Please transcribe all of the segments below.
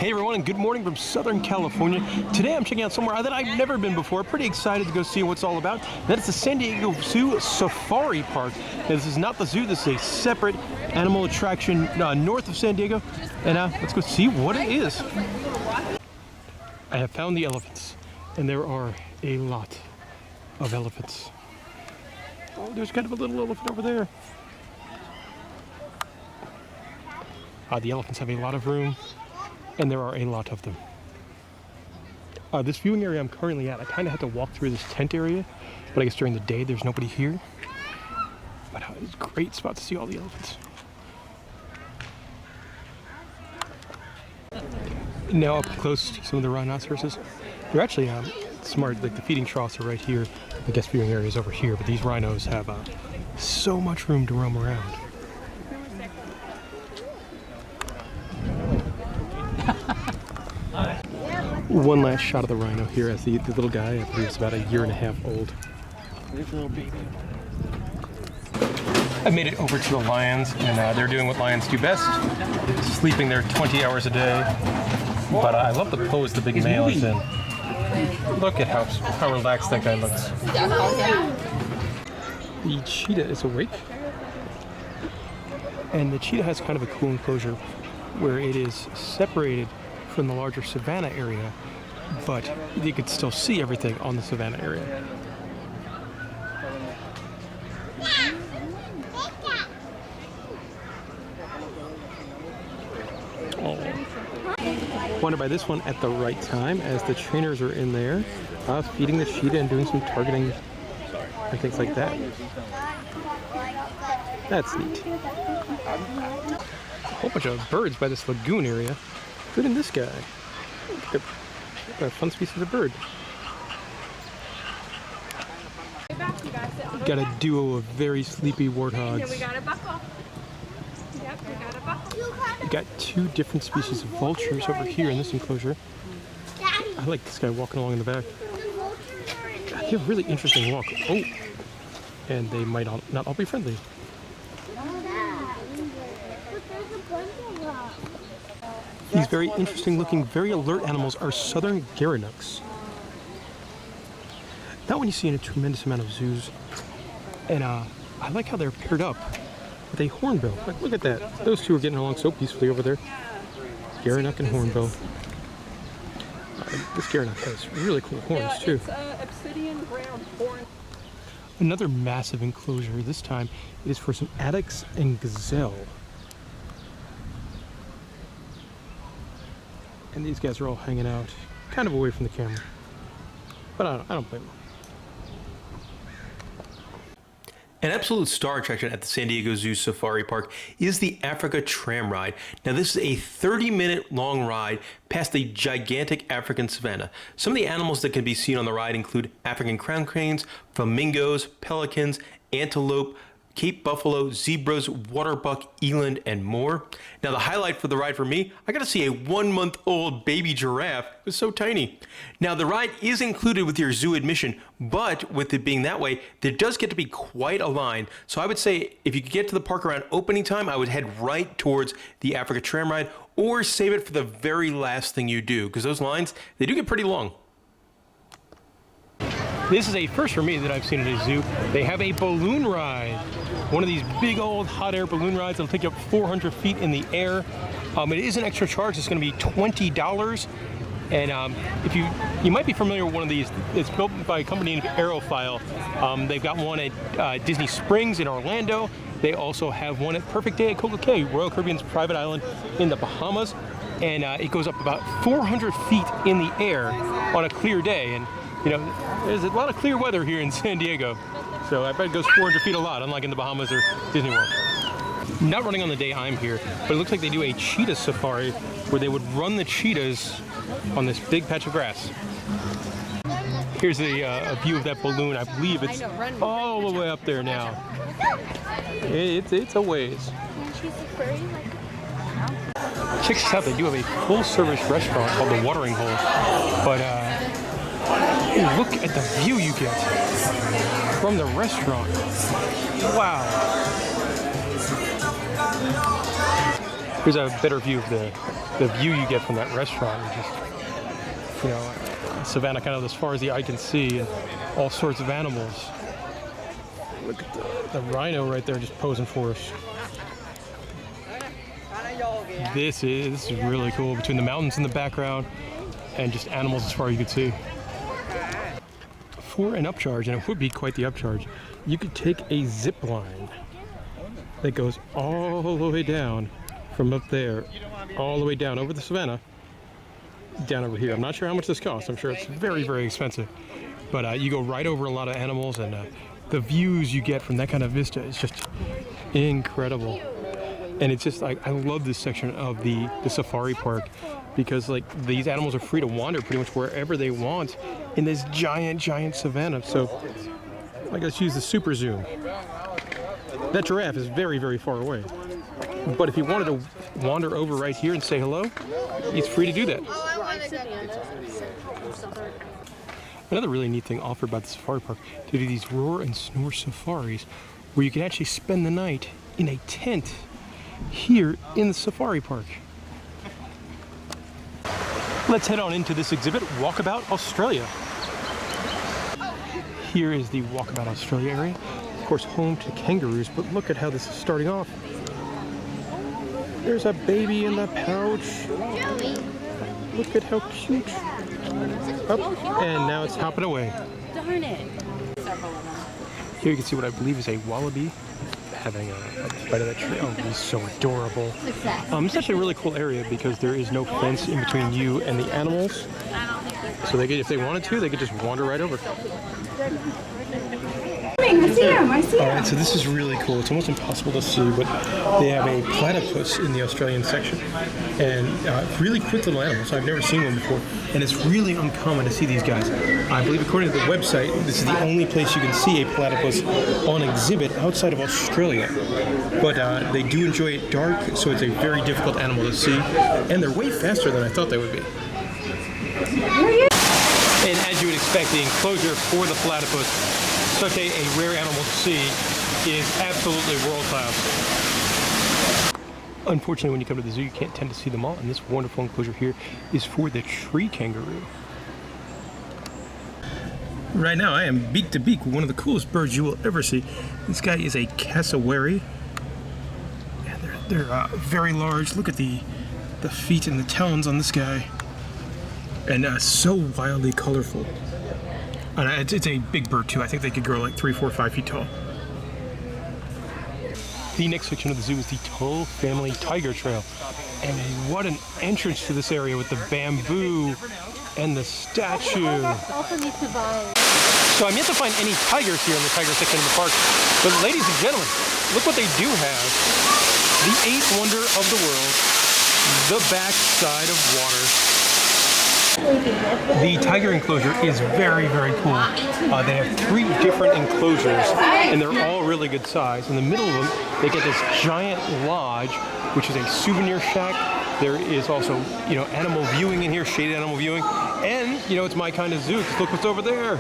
Hey everyone, and good morning from Southern California. Today I'm checking out somewhere that I've never been before. Pretty excited to go see what it's all about. That is the San Diego Zoo Safari Park. Now, this is not the zoo, this is a separate animal attraction north of San Diego. And let's go see what it is. I have found the elephants, and there are a lot of elephants. Oh, there's kind of a little elephant over there. The elephants have a lot of room, and there are a lot of them. This viewing area I'm currently at, I kind of had to walk through this tent area, but I guess during the day there's nobody here. But it's a great spot to see all the elephants. Now up close to some of the rhinoceroses. They're actually smart, like the feeding troughs are right here. I guess viewing area is over here, but these rhinos have so much room to roam around. One last shot of the rhino here as the little guy, I believe, is about a year and a half old. There's a little baby. I made it over to the lions, and they're doing what lions do best, sleeping there 20 hours a day. But I love the pose the big male is in. Look at how relaxed that guy looks. The cheetah is awake, and the cheetah has kind of a cool enclosure where it is separated from the larger savanna area, but you could still see everything on the savanna area. Wanted by this one at the right time as the trainers are in there feeding the cheetah and doing some targeting and things like that. That's neat. A whole bunch of birds by this lagoon area. Look at this guy. A fun species of bird. Got a duo of very sleepy warthogs. We got a buckle. Yep, we got a buckle. We got two different species of vultures over here in this enclosure. I like this guy walking along in the back. God, they have a really interesting walk. Oh, and they might not all be friendly. These very interesting looking, very alert animals are southern giraffes. Not one you see in a tremendous amount of zoos. And I like how they're paired up with a hornbill. Like, look at that. Those two are getting along so peacefully over there. Giraffes and hornbill. This giraffe has really cool horns too. It's obsidian brown horn. Another massive enclosure. This time it is for some addax and gazelle. And these guys are all hanging out, kind of away from the camera. But I don't blame them. An absolute star attraction at the San Diego Zoo Safari Park is the Africa Tram Ride. Now this is a 30-minute long ride past the gigantic African savanna. Some of the animals that can be seen on the ride include African crown cranes, flamingos, pelicans, antelope, Cape buffalo, zebras, waterbuck, eland, and more. Now the highlight for the ride for me, I got to see a 1-month-old baby giraffe. It was so tiny. Now the ride is included with your zoo admission, but with it being that way, there does get to be quite a line. So I would say if you could get to the park around opening time, I would head right towards the Africa Tram Ride, or save it for the very last thing you do, because those lines, they do get pretty long. This is a first for me that I've seen at a zoo. They have a balloon ride. One of these big old hot air balloon rides that'll take you up 400 feet in the air. It is an extra charge. It's going to be $20. And if you might be familiar with one of these. It's built by a company named Aerophile. They've got one at Disney Springs in Orlando. They also have one at Perfect Day at Coco Cay, Royal Caribbean's private island in the Bahamas. And it goes up about 400 feet in the air on a clear day. And you know, there's a lot of clear weather here in San Diego, so I bet it goes 400 feet a lot, unlike in the Bahamas or Disney World. Not running on the day I'm here, but it looks like they do a cheetah safari where they would run the cheetahs on this big patch of grass. Here's a view of that balloon. I believe it's all the way up there now. It's a ways. Check this out, they do have a full-service restaurant called the Watering Hole, but look at the view you get from the restaurant. Wow. Here's a better view of the the view you get from that restaurant is just, you know, savanna kind of as far as the eye can see, and all sorts of animals. Look at the rhino right there just posing for us. This is really cool, between the mountains in the background and just animals as far as you can see. For an upcharge, and it would be quite the upcharge, you could take a zip line that goes all the way down from up there, all the way down over the savanna, down over here. I'm not sure how much this costs. I'm sure it's very, very expensive. But you go right over a lot of animals, and the views you get from that kind of vista is just incredible. And it's just like, I love this section of the safari park, because like these animals are free to wander pretty much wherever they want in this giant savanna. So like, let's use the super zoom. That giraffe is very, very far away, but if he wanted to wander over right here and say hello, he's free to do that. Another really neat thing offered by the safari park, to do these roar and snore safaris, where you can actually spend the night in a tent here in the safari park. Let's head on into this exhibit, Walkabout Australia. Here is the Walkabout Australia area. Of course, home to kangaroos, but look at how this is starting off. There's a baby in the pouch. Look at how cute. Up, and now it's hopping away. Darn it. Here you can see what I believe is a wallaby having a bite of that tree. Oh, he's so adorable. It's actually a really cool area because there is no fence in between you and the animals. So they could, if they wanted to, they could just wander right over. I see him. I see him. Alright, so this is really cool. It's almost impossible to see, but they have a platypus in the Australian section. And really quick little animals. I've never seen one before. And it's really uncommon to see these guys. I believe according to the website, this is the only place you can see a platypus on exhibit outside of Australia. But they do enjoy it dark, so it's a very difficult animal to see. And they're way faster than I thought they would be. And as you would expect, the enclosure for the platypus, such a rare animal to see, is absolutely world class. Unfortunately, when you come to the zoo, you can't tend to see them all, and this wonderful enclosure here is for the tree kangaroo. Right now, I am beak to beak with one of the coolest birds you will ever see. This guy is a cassowary, and they're very large. Look at the feet and the talons on this guy, and so wildly colorful. And it's a big bird too. I think they could grow like 3, 4, 5 feet tall. The next section of the zoo is the Tull Family Tiger Trail. And what an entrance to this area with the bamboo and the statue. So I'm yet to find any tigers here in the tiger section of the park. But ladies and gentlemen, look what they do have. The 8th wonder of the world, the backside of water. The tiger enclosure is very, very cool. They have 3 different enclosures, and they're all really good size. In the middle of them, they get this giant lodge, which is a souvenir shack. There is also, you know, animal viewing in here, shaded animal viewing, and you know, it's my kind of zoo. Because look what's over there.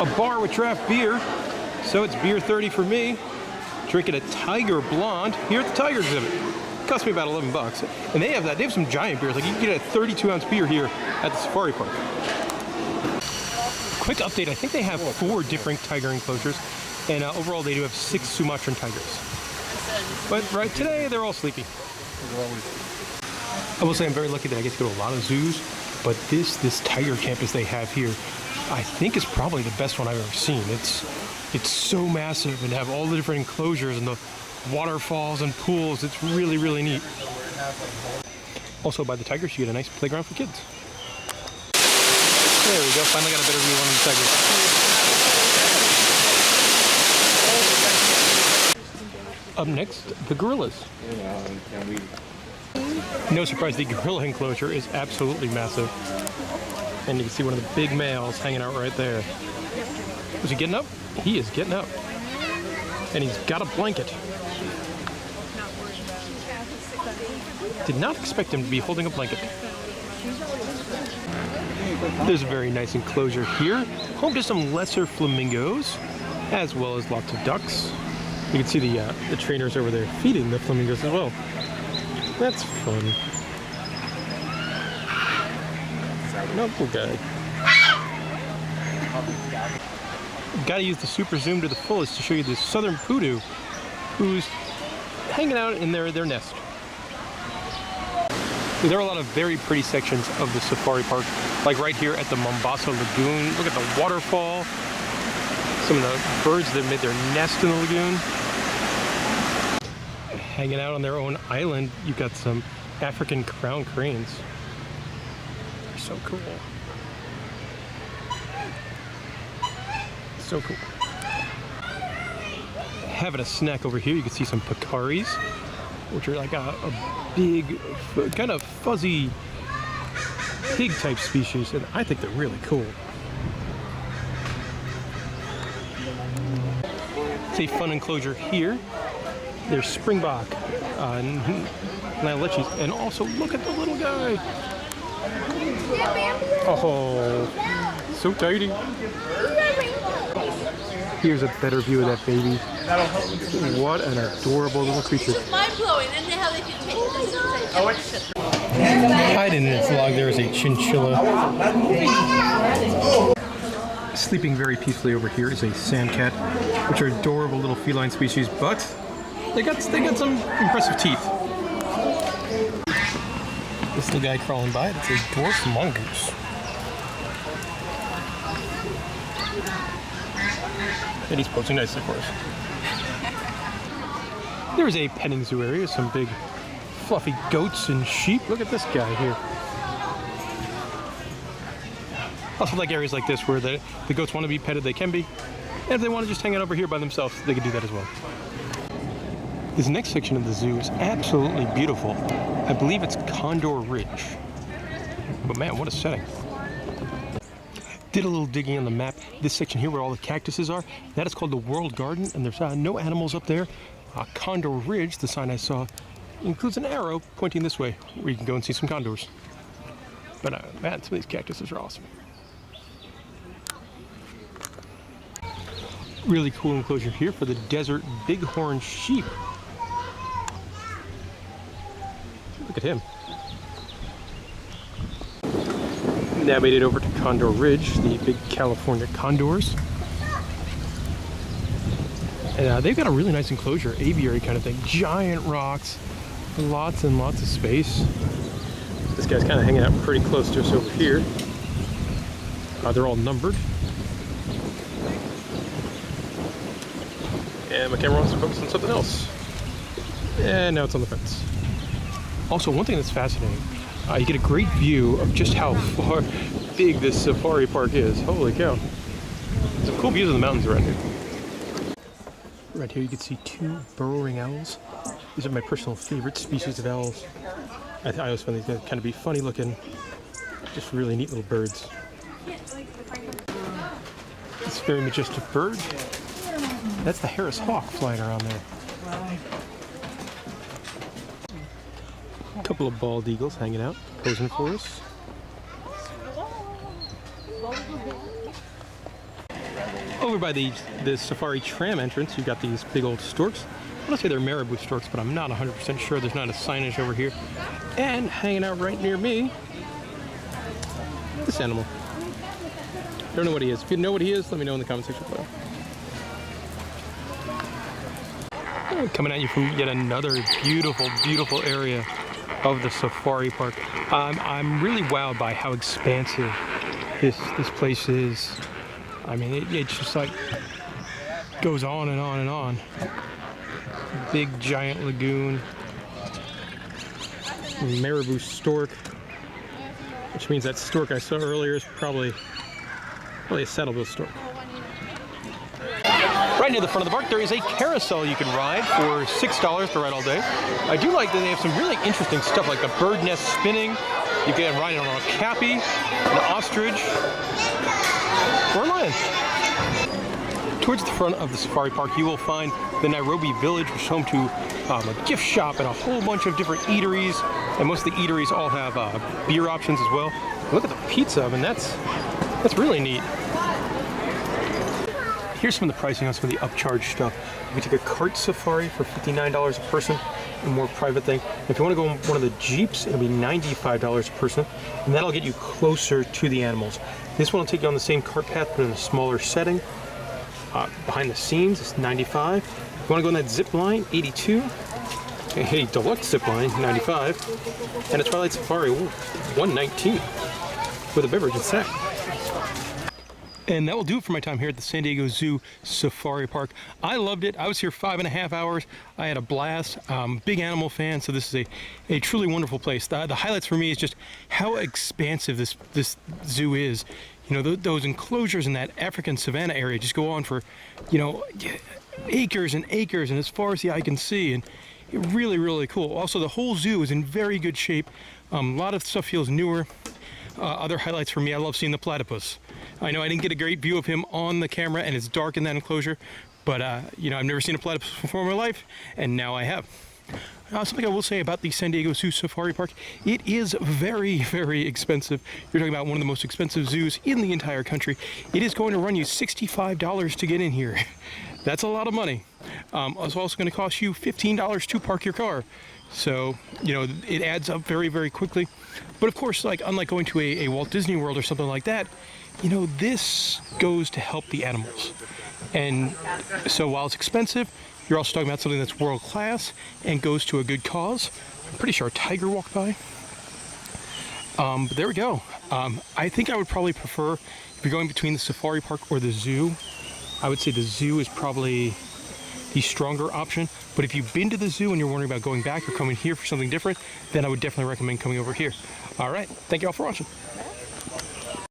A bar with draft beer. So it's beer 30 for me. Drinking a Tiger Blonde here at the Tiger exhibit. Cost me about $11, and they have some giant beers. Like you can get a 32-ounce beer here at the safari park. Quick update: I think they have 4 different tiger enclosures, and overall they do have 6 Sumatran tigers. But right today they're all sleepy. I will say I'm very lucky that I get to go to a lot of zoos, but this tiger campus they have here, I think is probably the best one I've ever seen. It's so massive and have all the different enclosures and the waterfalls and pools. It's really, really neat. Also, by the tigers, you get a nice playground for kids. There we go. Finally got a better view on the tigers. Up next, the gorillas. No surprise, the gorilla enclosure is absolutely massive. And you can see one of the big males hanging out right there. Is he getting up? He is getting up. And he's got a blanket. Did not expect him to be holding a blanket. There's a very nice enclosure here, home to some lesser flamingos, as well as lots of ducks. You can see the trainers over there feeding the flamingos as well. That's fun. Nope, okay. Gotta use the super zoom to the fullest to show you the southern poodoo who's hanging out in their nest. There are a lot of very pretty sections of the safari park, like right here at the Mombasa Lagoon. Look at the waterfall. Some of the birds that made their nest in the lagoon. Hanging out on their own island, you've got some African crown cranes. They're so cool. So cool. Having a snack over here, you can see some pecaris, which are like a big, kind of fuzzy pig type species, and I think they're really cool. It's a fun enclosure here. There's springbok, Nile-lechis, and also look at the little guy. Oh, so tiny. Here's a better view of that baby. What an adorable little creature. It's mind-blowing, isn't it, how they can take this? Hiding in its log there is a chinchilla. Sleeping very peacefully over here is a sandcat, which are adorable little feline species, but they got some impressive teeth. This little guy crawling by, it's a dwarf mongoose. And he's posing nicely for us. There's a petting zoo area, some big fluffy goats and sheep. Look at this guy here. Also like areas like this where the goats want to be petted, they can be. And if they want to just hang out over here by themselves, they can do that as well. This next section of the zoo is absolutely beautiful. I believe it's Condor Ridge. But man, what a setting. Did a little digging on the map. This section here where all the cactuses are, that is called the World Garden, and there's no animals up there. Condor Ridge, the sign I saw, includes an arrow pointing this way, where you can go and see some condors. But man, some of these cactuses are awesome. Really cool enclosure here for the desert bighorn sheep. Look at him. Now made it over to Condor Ridge, the big California condors. And they've got a really nice enclosure, aviary kind of thing. Giant rocks, lots and lots of space. This guy's kind of hanging out pretty close to us over here. They're all numbered. And my camera wants to focus on something else. And now it's on the fence. Also, one thing that's fascinating, you get a great view of just how far big this safari park is. Holy cow. Some cool views of the mountains around here. Right here you can see two burrowing owls. These are my personal favorite species of owls. I always find these guys kind of be funny looking, just really neat little birds. This very majestic bird, that's the Harris hawk flying around there. A couple of bald eagles hanging out, posing for us. Over by the safari tram entrance, you've got these big old storks. I want to say they're marabou storks, but I'm not 100% sure. There's not a signage over here. And hanging out right near me, this animal. Don't know what he is. If you know what he is, let me know in the comment section below. Coming at you from yet another beautiful, beautiful area of the safari park. I'm really wowed by how expansive this place is. I mean, it just like goes on and on and on. Big giant lagoon, marabou stork, which means that stork I saw earlier is probably a saddlebill stork. Right near the front of the park, there is a carousel you can ride for $6 to ride all day. I do like that they have some really interesting stuff like the bird nest spinning. You can ride on a cappy, an ostrich, or a lion. Towards the front of the safari park, you will find the Nairobi Village, which is home to a gift shop and a whole bunch of different eateries. And most of the eateries all have beer options as well. Look at the pizza, I mean, that's really neat. Here's some of the pricing on some of the upcharge stuff. We take a cart safari for $59 a person, a more private thing. If you want to go on one of the Jeeps, it'll be $95 a person, and that'll get you closer to the animals. This one will take you on the same cart path, but in a smaller setting. Behind the scenes, it's $95. If you want to go on that zip line, $82. Hey, deluxe zip line, $95. And a Twilight Safari, $119 with a beverage and snack. And that will do it for my time here at the San Diego Zoo Safari Park. I loved it. I was here 5.5 hours. I had a blast. Big animal fan, so this is a truly wonderful place. The highlights for me is just how expansive this zoo is. You know, those enclosures in that African savanna area just go on for, you know, acres and acres and as far as the eye can see. And really, really cool. Also, the whole zoo is in very good shape. A lot of stuff feels newer. Other highlights for me, I love seeing the platypus. I know I didn't get a great view of him on the camera and it's dark in that enclosure, but you know, I've never seen a platypus before in my life, and now I have. Something I will say about the San Diego Zoo Safari Park, it is very, very expensive. You're talking about one of the most expensive zoos in the entire country. It is going to run you $65 to get in here. That's a lot of money. It's also going to cost you $15 to park your car. So, you know, it adds up very, very quickly. But of course, like unlike going to a Walt Disney World or something like that, you know, this goes to help the animals. And so while it's expensive, you're also talking about something that's world class and goes to a good cause. I'm pretty sure a tiger walked by. But there we go. I think I would probably prefer, if you're going between the safari park or the zoo, I would say the zoo is probably the stronger option. But if you've been to the zoo and you're wondering about going back or coming here for something different, then I would definitely recommend coming over here. All right, thank you all for watching.